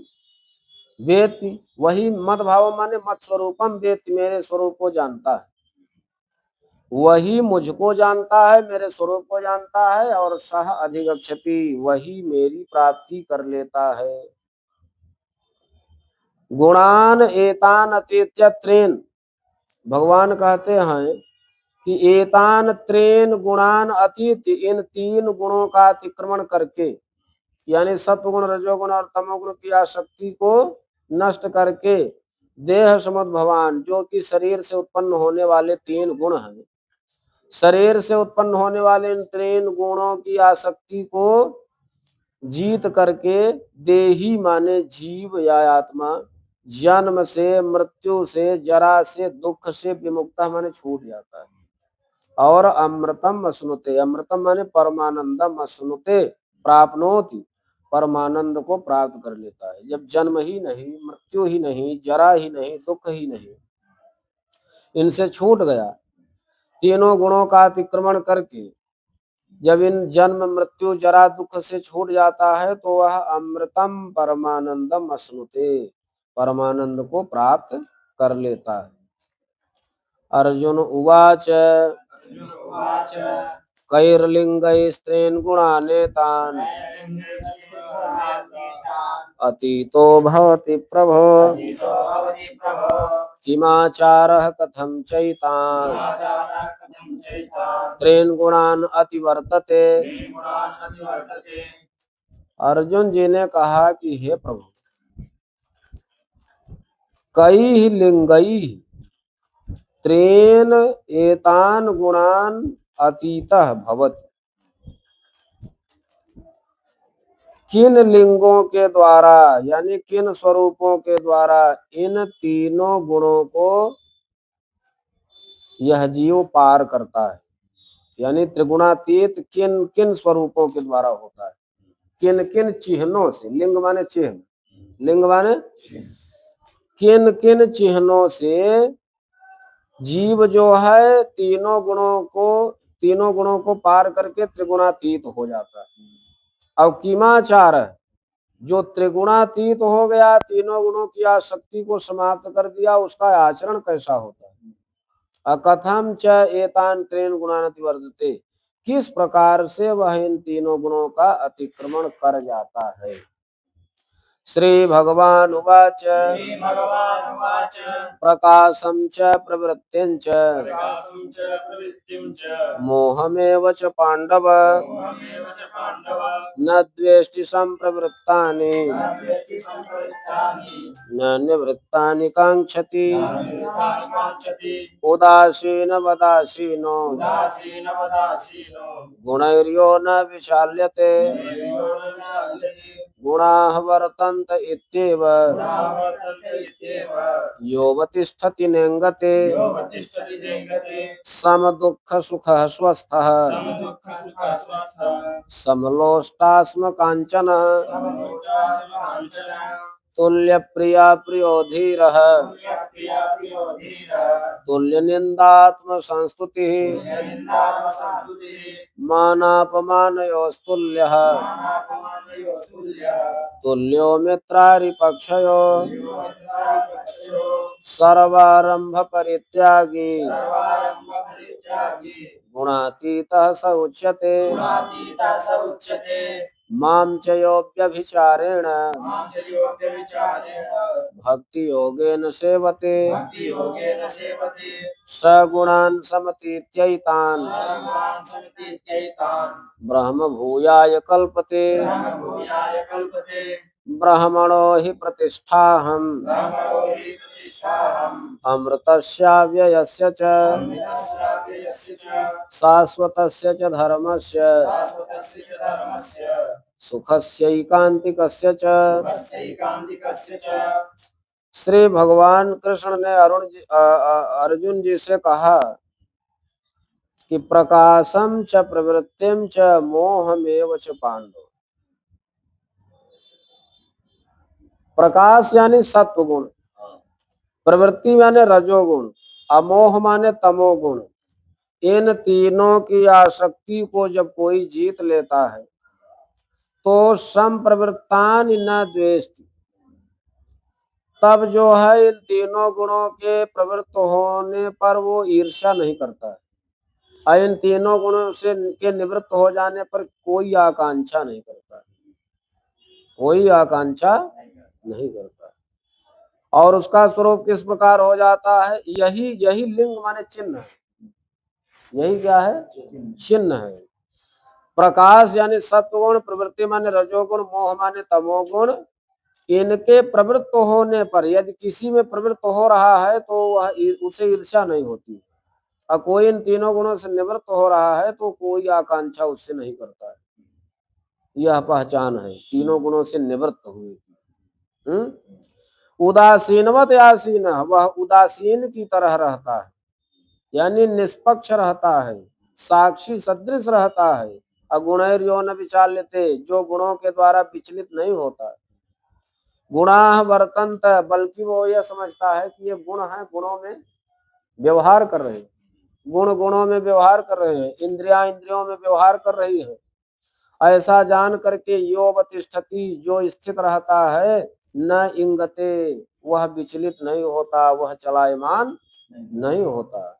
वेत्ति, वही मद भावम माने मत स्वरूपम वेत्ति, मेरे स्वरूप को जानता है, वही मुझको जानता है, मेरे स्वरूप को जानता है, और सह अधिगच्छति, वही मेरी प्राप्ति कर लेता है। गुणान एतान अतीत्य त्रेन, भगवान कहते हैं कि एतान त्रेन गुणान अतीत, इन तीन गुणों का अतिक्रमण करके, यानी सत्वगुण रजोगुण और तमोगुण की आसक्ति को नष्ट करके, देह समुद्भवान, जो कि शरीर से उत्पन्न होने वाले तीन गुण हैं, शरीर से उत्पन्न होने वाले इन तीन गुणों की आसक्ति को जीत करके, देही माने जीव या आत्मा, जन्म से, मृत्यु से, जरा से, दुख से विमुक्त माने छूट जाता है। और अमृतम अश्नुते, अमृतम माने परमानंदम, अश्नुते प्राप्नोति, परमानंद को प्राप्त कर लेता है। जब जन्म ही नहीं, मृत्यु ही नहीं, जरा ही नहीं, दुख ही नहीं, इनसे छूट गया, तीनों गुणों का अतिक्रमण करके जब इन जन्म मृत्यु जरा दुख से छूट जाता है, तो वह अमृतम परमानंदम अश्नुते, परमानंद को प्राप्त कर लेता है। अर्जुन उवाच कैर्लिंगैस्त्रीन् गुणानेतान् अतीतो भवति प्रभो किमाचारः कथं चैतान् त्रीन् गुणान् अतिवर्तते। अर्जुन जी ने कहा कि हे प्रभु, कई लिंगई त्रेन एतान गुणान अतीतः भवति, किन लिंगों के द्वारा, यानी किन स्वरूपों के द्वारा इन तीनों गुणों को यह जीव पार करता है, यानी त्रिगुणातीत किन किन स्वरूपों के द्वारा होता है, किन किन चिन्हों से, लिंग माने चिन्ह, लिंग माने किन किन चिन्हों से जीव जो है तीनों गुणों को पार करके त्रिगुणातीत हो जाता है। अब किमाचार है, जो त्रिगुणातीत हो गया, तीनों गुणों की आसक्ति को समाप्त कर दिया, उसका आचरण कैसा होता है। अकथम च एतान त्रीन गुणानति वर्तते, किस प्रकार से वह इन तीनों गुणों का अतिक्रमण कर जाता है। श्री भगवान उवाच प्रकाशं च प्रवृत्तिं च मोहमेव च पांडव न द्वेष्टि संप्रवृत्तानि न निवृत्तानि कांक्षति उदासीन वदासीनो गुणैर्यो न विचाल्यते गुणाः वर्तन्त इत्येव योऽवतिष्ठति नेङ्गते समदुःख सुखः स्वस्थः समलोष्टास्म काञ्चनः तुल्य प्रिया प्रियो धीरः तुल्य निंदात्म संस्तुतिः मानापमानयोस्तुल्यः तुल्यो मित्रारिपक्षयो सर्वारंभ परित्यागी गुणातीतः स उच्यते मां च योऽव्यभिचारेण भक्ति योगेन सेवते स गुणान् समतीत्यैतान् ब्रह्म भूयाय कल्पते ब्रह्मणो हि प्रतिष्ठाहम् अमृतस्याव्ययस्य च शाश्वतस्य च धर्मस्य सुखस्यैकान्तिकस्य च। श्री भगवान कृष्ण ने अर्जुन जी से कहा कि प्रकाशम च प्रवृत्तिम च मोहमेव च पांडव। प्रकाश यानी सत्व गुण, प्रवृत्ति माने रजोगुण, अमोह माने तमोगुण। इन तीनों की आसक्ति को जब कोई जीत लेता है तो संप्रवृत्तान न द्वेष्टि, तब जो है इन तीनों गुणों के प्रवृत्त होने पर वो ईर्ष्या नहीं करता है, और इन तीनों गुणों से के निवृत्त हो जाने पर कोई आकांक्षा नहीं करता है, कोई आकांक्षा नहीं करता। और उसका स्वरूप किस प्रकार हो जाता है? यही यही लिंग माने चिन्ह है। यही क्या है? चिन्ह है। प्रकाश यानी सत्वगुण, प्रवृत्ति माने रजोगुण, मोह माने तमोगुण। इनके प्रवृत्त होने पर यदि किसी में प्रवृत्त हो रहा है तो वह उसे ईर्ष्या नहीं होती, और कोई इन तीनों गुणों से निवृत्त हो रहा है तो कोई आकांक्षा उससे नहीं करता है। यह पहचान है तीनों गुणों से निवृत्त हुए की। उदासीनवत आसीन, वह उदासीन की तरह रहता है, यानी निष्पक्ष रहता है, साक्षी सदृश रहता है। अगुणैर्यो न विचाल्यते, जो गुणों के द्वारा विचलित नहीं होता। गुणाः वर्तन्त, बल्कि वो यह समझता है कि ये गुण है, गुणों में व्यवहार कर रहे हैं, गुण गुणों में व्यवहार कर रहे हैं, इंद्रियां इंद्रियों में व्यवहार कर रही है। ऐसा जान करके यो अवतिष्ठति, जो स्थित रहता है, न इंगते, वह विचलित नहीं होता, वह चलायमान नहीं होता।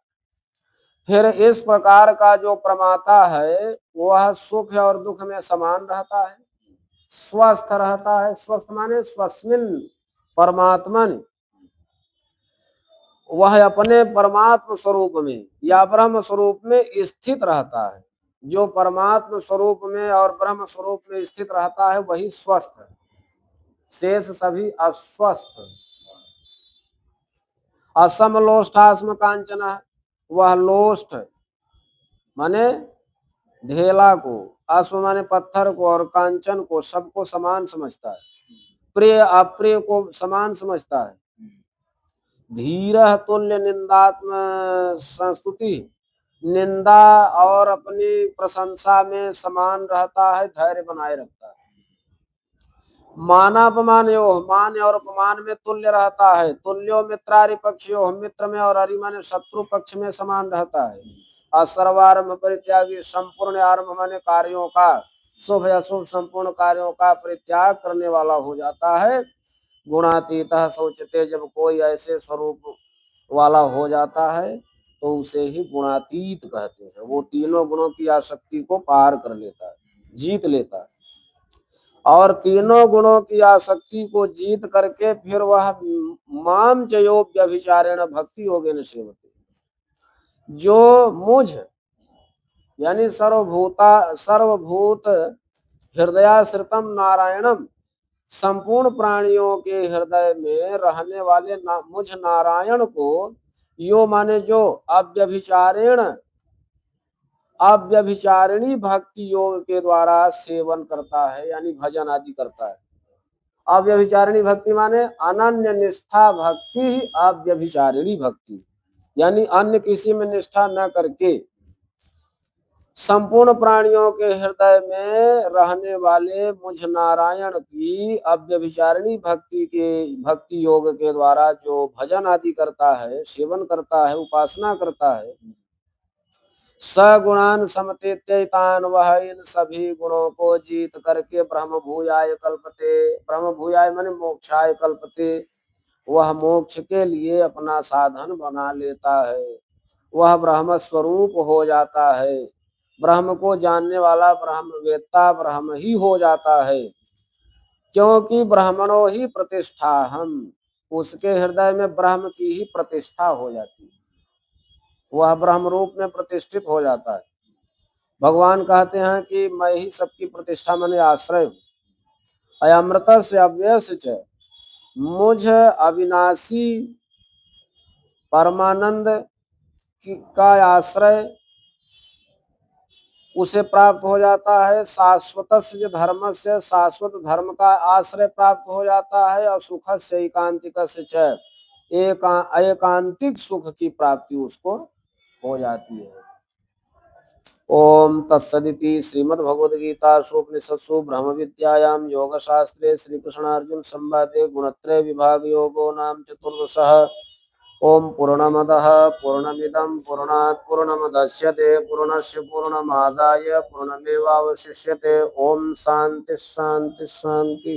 फिर इस प्रकार का जो प्रमाता है वह सुख और दुख में समान रहता है, स्वस्थ रहता है। स्वस्थ माने स्वस्मिन परमात्मन, वह अपने परमात्म स्वरूप में या ब्रह्म स्वरूप में स्थित रहता है। जो परमात्म स्वरूप में और ब्रह्म स्वरूप में स्थित रहता है वही स्वस्थ है, शेष सभी अस्वस्थ। असमलोष्ठास्म कांचन, वह लोष्ठ माने ढेला को, अश्व माने पत्थर को, और कांचन को, सबको समान समझता है, प्रिय अप्रिय को समान समझता है। धीरः तुल्य निंदात्म संस्तुति, निंदा और अपनी प्रशंसा में समान रहता है, धैर्य बनाए रखता है। मानापमान यो, मान और अपमान में तुल्य रहता है। तुल्यो मित्रारि पक्षयो, मित्र में और हरि माने शत्रु पक्ष में समान रहता है। और सर्वारंभ परित्यागी, संपूर्ण आरंभ माने कार्यों का, शुभ अशुभ संपूर्ण कार्यों का परित्याग करने वाला हो जाता है। गुणातीतः सोचते, जब कोई ऐसे स्वरूप वाला हो जाता है तो उसे ही गुणातीत कहते हैं। वो तीनों गुणों की आसक्ति को पार कर लेता है, जीत लेता है। और तीनों गुणों की आसक्ति को जीत करके फिर वह माम चयो व्यभिचारेण भक्ति योगेन सेवते, जो मुझ यानी सर्वभूत हृदयाश्रितम नारायणम, संपूर्ण प्राणियों के हृदय में रहने वाले मुझ नारायण को, यो माने जो अव्यभिचारिणी भक्ति योग के द्वारा सेवन करता है, यानी भजन आदि करता है। अव्यभिचारिणी भक्ति माने अनन्य निष्ठा भक्ति ही अव्यभिचारिणी भक्ति, यानी अन्य किसी में निष्ठा न करके संपूर्ण प्राणियों के हृदय में रहने वाले मुझ नारायण की अव्यभिचारिणी भक्ति योग के द्वारा जो भजन आदि करता है, सेवन करता है, उपासना करता है, सगुणान समतीत्यैतान, वह इन सभी गुणों को जीत करके ब्रह्म भूयाय कल्पते, ब्रह्म भूयाय माने मोक्षाय कल्पते, वह मोक्ष के लिए अपना साधन बना लेता है, वह ब्रह्म स्वरूप हो जाता है, ब्रह्म को जानने वाला ब्रह्मवेत्ता ब्रह्म ही हो जाता है। क्योंकि ब्राह्मणों ही प्रतिष्ठा, हम उसके हृदय में ब्रह्म की ही प्रतिष्ठा हो जाती है, वह ब्रह्म रूप में प्रतिष्ठित हो जाता है। भगवान कहते हैं कि मैं ही सबकी प्रतिष्ठा माने आश्रय हूँ। अमृत से अव्यय च, मुझ अविनाशी परमानंद का आश्रय उसे प्राप्त हो जाता है। शाश्वत से धर्म से, शाश्वत धर्म का आश्रय प्राप्त हो जाता है। और सुख से एकांतिक से एकांतिक सुख की प्राप्ति उसको हो जाती है। ओम तत्सदिति श्रीमद्भगवद्गीतासु उपनिषत्सु ब्रह्मविद्यायां योगशास्त्रे श्रीकृष्णार्जुन संवादे गुणत्रय विभाग योगो नाम चतुर्दशः। ओम पूर्णमदः पूर्णमिदं पूर्णात् पूर्णमुदच्यते पूर्णस्य पूर्णमादाय पूर्णमेवावशिष्यते। ओम शांति शांति शांति।